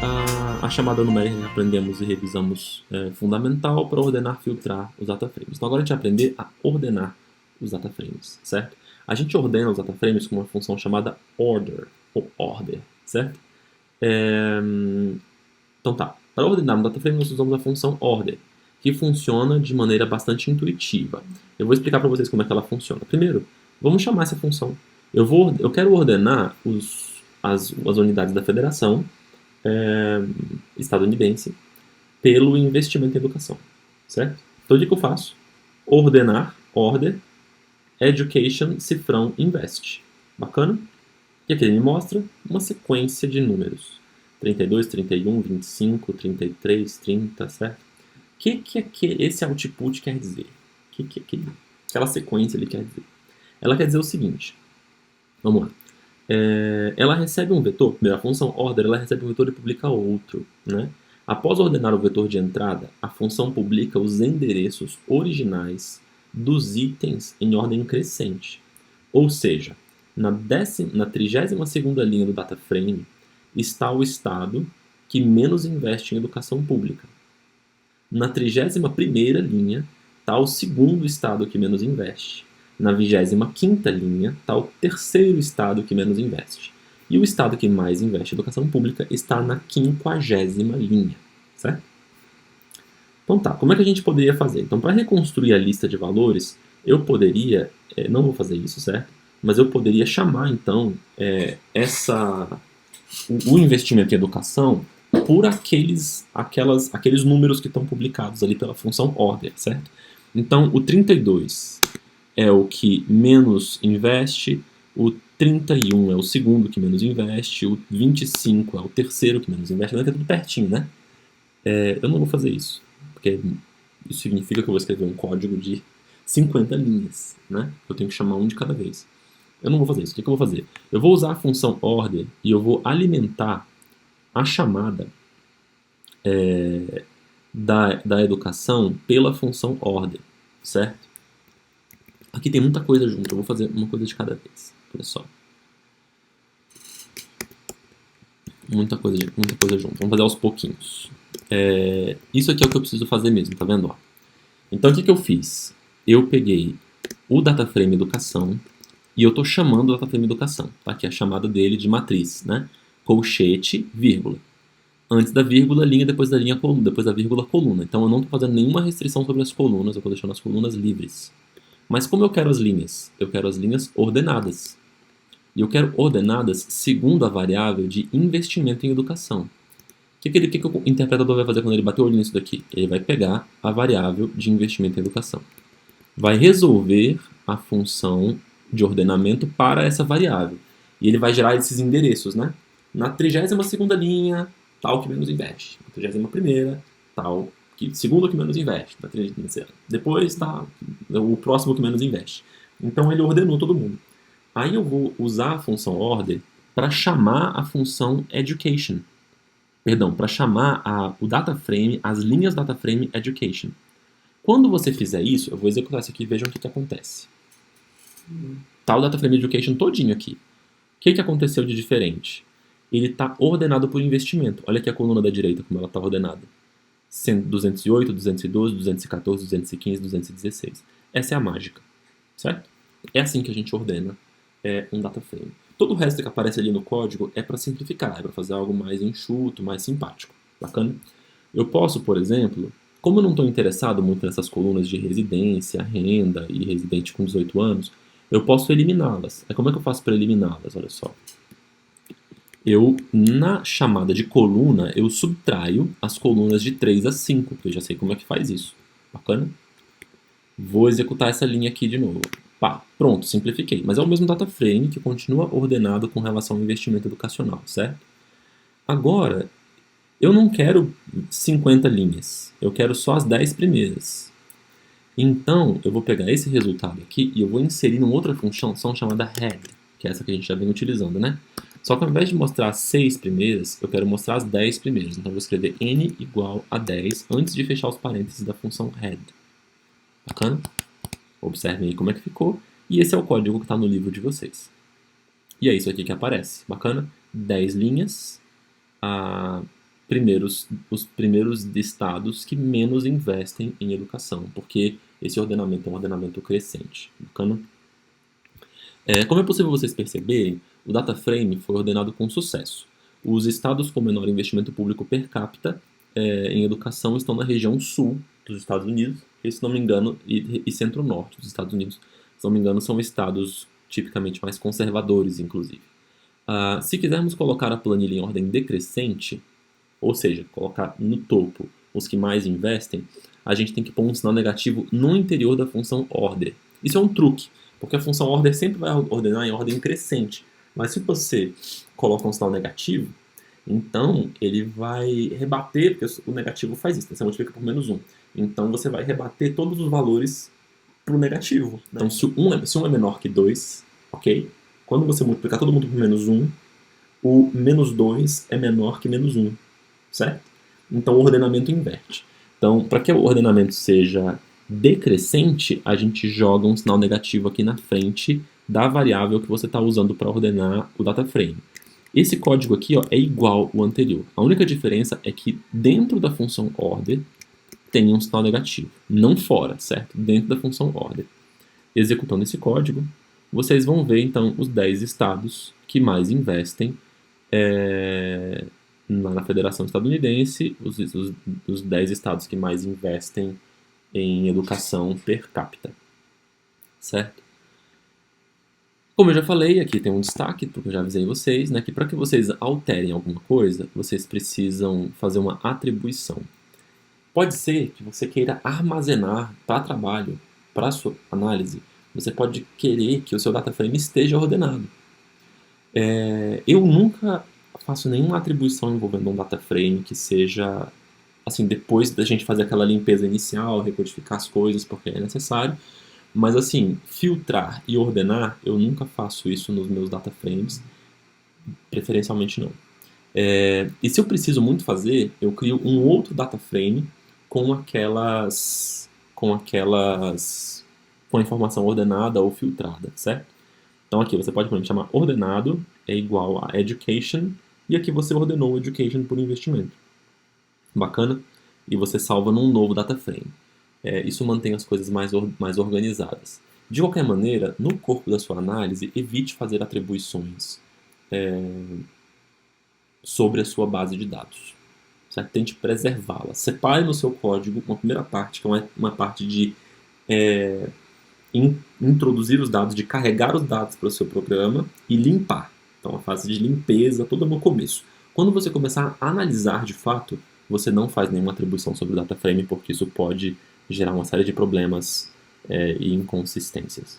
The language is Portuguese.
a chamada numérica que aprendemos e revisamos fundamental para ordenar, filtrar os dataframes. Então agora a gente vai aprender a ordenar os dataframes, certo? A gente ordena os dataframes com uma função chamada order, ou order, certo? Então tá, para ordenar um dataframe nós usamos a função order, que funciona de maneira bastante intuitiva. Eu vou explicar para vocês como é que ela funciona. Primeiro, vamos chamar essa função. Eu quero ordenar as unidades da federação estadunidense pelo investimento em educação, certo? Então o que eu faço? Ordenar, order, education, cifrão, invest. Bacana? E aqui ele me mostra uma sequência de números. 32, 31, 25, 33, 30, certo? O que esse output quer dizer? O que aquela sequência ele quer dizer? Ela quer dizer o seguinte. Vamos lá. Ela recebe um vetor, a função order, ela recebe um vetor e publica outro, né? Após ordenar o vetor de entrada, a função publica os endereços originais dos itens em ordem crescente. Ou seja, na 32ª linha do dataframe está o estado que menos investe em educação pública. Na 31ª linha está o segundo estado que menos investe. Na 25ª linha está o terceiro estado que menos investe. E o estado que mais investe em educação pública está na 50ª linha, certo? Então tá, como é que a gente poderia fazer? Então, para reconstruir a lista de valores, eu poderia, não vou fazer isso, certo? Mas eu poderia chamar, então, o investimento em educação por aqueles números que estão publicados ali pela função order, certo? Então, o 32 é o que menos investe, o 31 é o segundo que menos investe, o 25 é o terceiro que menos investe, não é tudo pertinho, né? Eu não vou fazer isso, porque isso significa que eu vou escrever um código de 50 linhas, né? Eu tenho que chamar um de cada vez. Eu não vou fazer isso. O que eu vou fazer? Eu vou usar a função order e eu vou alimentar a chamada da educação pela função order, certo? Aqui tem muita coisa junto, eu vou fazer uma coisa de cada vez. Olha só. Muita coisa junto. Vamos fazer aos pouquinhos. Isso aqui é o que eu preciso fazer mesmo, tá vendo? Ó. Então, o que eu fiz? Eu peguei o dataframe educação e eu estou chamando o dataframe educação. Tá aqui a chamada dele de matriz, né? Colchete, vírgula. Antes da vírgula, linha, depois da linha, coluna, depois da vírgula, coluna. Então, eu não estou fazendo nenhuma restrição sobre as colunas, eu estou deixando as colunas livres. Mas como eu quero as linhas? Eu quero as linhas ordenadas. E eu quero ordenadas segundo a variável de investimento em educação. O que o interpretador vai fazer quando ele bater o olho nisso daqui? Ele vai pegar a variável de investimento em educação. Vai resolver a função de ordenamento para essa variável. E ele vai gerar esses endereços, né? Na 32ª linha, tal que menos investe. Na 31ª, tal segundo que menos investe. Depois tá o próximo que menos investe. Então ele ordenou todo mundo. Aí eu vou usar a função order para chamar a função education. Perdão, para chamar o dataframe, as linhas dataframe education. Quando você fizer isso, eu vou executar isso aqui e vejam o que acontece. Tá o dataframe education todinho aqui. O que aconteceu de diferente? Ele está ordenado por investimento. Olha aqui a coluna da direita como ela está ordenada. 208, 212, 214, 215, 216. Essa é a mágica, certo? É assim que a gente ordena um dataframe. Todo o resto que aparece ali no código é para simplificar, é para fazer algo mais enxuto, mais simpático. Bacana? Eu posso, por exemplo, como eu não estou interessado muito nessas colunas de residência, renda e residente com 18 anos, eu posso eliminá-las. Como é que eu faço para eliminá-las? Olha só. Na chamada de coluna, eu subtraio as colunas de 3 a 5, porque eu já sei como é que faz isso. Bacana? Vou executar essa linha aqui de novo. Pá, pronto, simplifiquei. Mas é o mesmo dataframe que continua ordenado com relação ao investimento educacional, certo? Agora, eu não quero 50 linhas. Eu quero só as 10 primeiras. Então, eu vou pegar esse resultado aqui e eu vou inserir numa outra função chamada head, que é essa que a gente já vem utilizando, né? Só que ao invés de mostrar as 6 primeiras, eu quero mostrar as 10 primeiras. Então eu vou escrever n igual a 10 antes de fechar os parênteses da função head. Bacana? Observem aí como é que ficou. E esse é o código que está no livro de vocês. E é isso aqui que aparece. Bacana? 10 linhas. os primeiros estados que menos investem em educação, porque esse ordenamento é um ordenamento crescente. Bacana? Como é possível vocês perceberem, o data frame foi ordenado com sucesso. Os estados com menor investimento público per capita em educação estão na região sul dos Estados Unidos, e, se não me engano, e centro-norte dos Estados Unidos. Se não me engano, são estados tipicamente mais conservadores, inclusive. Se quisermos colocar a planilha em ordem decrescente, ou seja, colocar no topo os que mais investem, a gente tem que pôr um sinal negativo no interior da função order. Isso é um truque, porque a função order sempre vai ordenar em ordem crescente. Mas se você coloca um sinal negativo, então ele vai rebater, porque o negativo faz isso, você multiplica por -1. Então você vai rebater todos os valores para o negativo. Então se um é menor que 2, ok? Quando você multiplicar todo mundo por -1, o -2 é menor que -1, certo? Então o ordenamento inverte. Então, para que o ordenamento seja decrescente, a gente joga um sinal negativo aqui na frente da variável que você está usando para ordenar o data frame. Esse código aqui ó, é igual ao anterior. A única diferença é que dentro da função order tem um sinal negativo, não fora, certo? Dentro da função order. Executando esse código, vocês vão ver então os 10 estados que mais investem na Federação Estadunidense, os 10 estados que mais investem em educação per capita, certo? Como eu já falei, aqui tem um destaque, porque eu já avisei vocês, né, que para que vocês alterem alguma coisa, vocês precisam fazer uma atribuição. Pode ser que você queira armazenar para trabalho, para sua análise, você pode querer que o seu data frame esteja ordenado. Eu nunca faço nenhuma atribuição envolvendo um data frame que seja, assim, depois da gente fazer aquela limpeza inicial, recodificar as coisas porque é necessário. Mas assim, filtrar e ordenar, eu nunca faço isso nos meus data frames, preferencialmente não. E se eu preciso muito fazer, eu crio um outro data frame com a informação ordenada ou filtrada, certo? Então aqui você pode chamar ordenado é igual a education, e aqui você ordenou education por investimento. Bacana? E você salva num novo data frame. Isso mantém as coisas mais organizadas. De qualquer maneira, no corpo da sua análise, evite fazer atribuições sobre a sua base de dados. Certo? Tente preservá-la. Separe no seu código uma primeira parte, que é uma parte de introduzir os dados, de carregar os dados para o seu programa e limpar. Então, a fase de limpeza toda no começo. Quando você começar a analisar de fato, você não faz nenhuma atribuição sobre o data frame, porque isso pode gerar uma série de problemas e inconsistências.